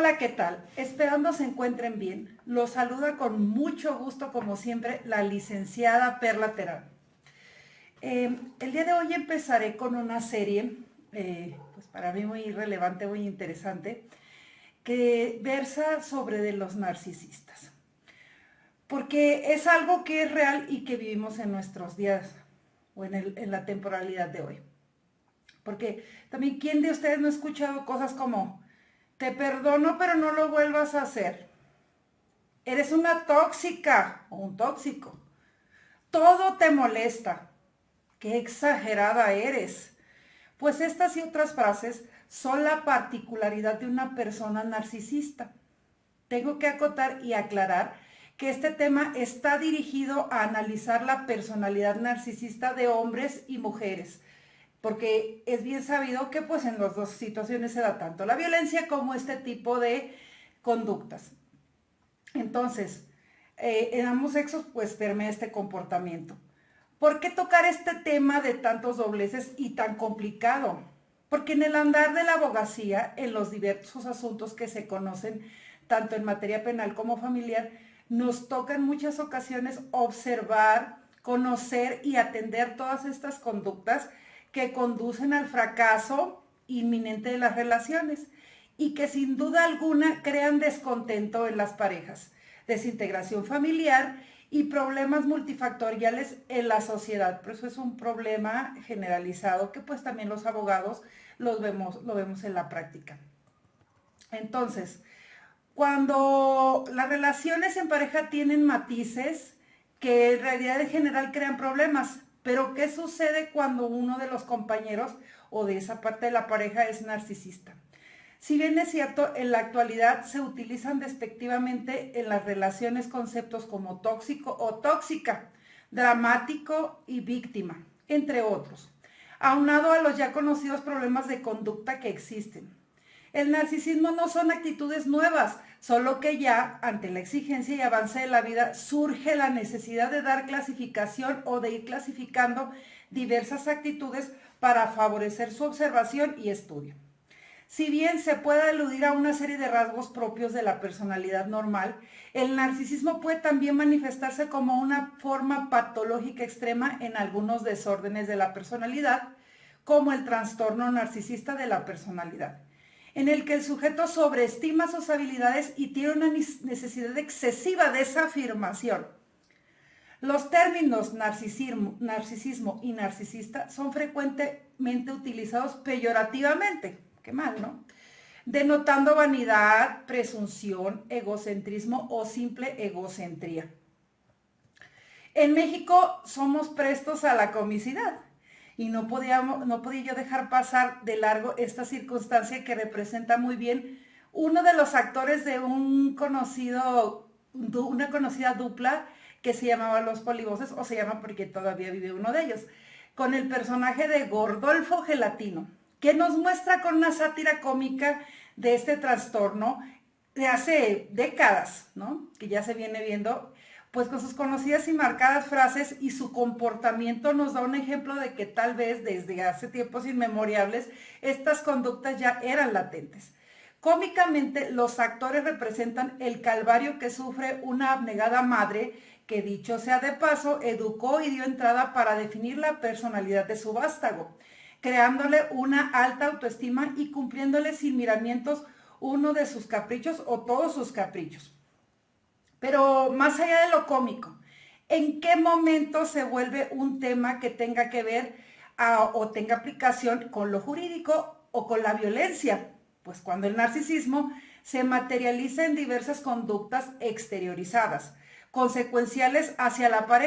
Hola, ¿qué tal? Esperando se encuentren bien. Los saluda con mucho gusto, como siempre, la licenciada Perla Terán. El día de hoy empezaré con una serie, pues para mí muy relevante, muy interesante, que versa sobre de los narcisistas. Porque es algo que es real y que vivimos en nuestros días o en la temporalidad de hoy. Porque también, ¿quién de ustedes no ha escuchado cosas como, te perdono pero no lo vuelvas a hacer? Eres una tóxica o un tóxico. Todo te molesta. Qué exagerada eres. Pues estas y otras frases son la particularidad de una persona narcisista. Tengo que acotar y aclarar que este tema está dirigido a analizar la personalidad narcisista de hombres y mujeres, porque es bien sabido que pues en las dos situaciones se da tanto la violencia como este tipo de conductas. Entonces, en ambos sexos pues permea este comportamiento. ¿Por qué tocar este tema de tantos dobleces y tan complicado? Porque en el andar de la abogacía, en los diversos asuntos que se conocen, tanto en materia penal como familiar, nos toca en muchas ocasiones observar, conocer y atender todas estas conductas que conducen al fracaso inminente de las relaciones y que sin duda alguna crean descontento en las parejas, desintegración familiar y problemas multifactoriales en la sociedad. Por eso es un problema generalizado que pues también los abogados lo vemos en la práctica. Entonces, cuando las relaciones en pareja tienen matices que en realidad en general crean problemas, pero ¿qué sucede cuando uno de los compañeros o de esa parte de la pareja es narcisista? Si bien es cierto, en la actualidad se utilizan despectivamente en las relaciones conceptos como tóxico o tóxica, dramático y víctima, entre otros, aunado a los ya conocidos problemas de conducta que existen. El narcisismo no son actitudes nuevas, solo que ya, ante la exigencia y avance de la vida, surge la necesidad de dar clasificación o de ir clasificando diversas actitudes para favorecer su observación y estudio. Si bien se puede aludir a una serie de rasgos propios de la personalidad normal, el narcisismo puede también manifestarse como una forma patológica extrema en algunos desórdenes de la personalidad, como el trastorno narcisista de la personalidad, en el que el sujeto sobreestima sus habilidades y tiene una necesidad excesiva de esa afirmación. Los términos narcisismo y narcisista son frecuentemente utilizados peyorativamente. Qué mal, ¿no? Denotando vanidad, presunción, egocentrismo o simple egocentría. En México somos prestos a la comicidad y no podía yo dejar pasar de largo esta circunstancia que representa muy bien uno de los actores de una conocida dupla que se llamaba Los Polivoces, o se llama porque todavía vive uno de ellos, con el personaje de Gordolfo Gelatino, que nos muestra con una sátira cómica de este trastorno de hace décadas, ¿no? Que ya se viene viendo, pues con sus conocidas y marcadas frases y su comportamiento nos da un ejemplo de que tal vez desde hace tiempos inmemorables estas conductas ya eran latentes. Cómicamente, los actores representan el calvario que sufre una abnegada madre que, dicho sea de paso, educó y dio entrada para definir la personalidad de su vástago, creándole una alta autoestima y cumpliéndole sin miramientos uno de sus caprichos o todos sus caprichos. Pero más allá de lo cómico, ¿en qué momento se vuelve un tema que tenga que ver o tenga aplicación con lo jurídico o con la violencia? Pues cuando el narcisismo se materializa en diversas conductas exteriorizadas, consecuenciales hacia la pareja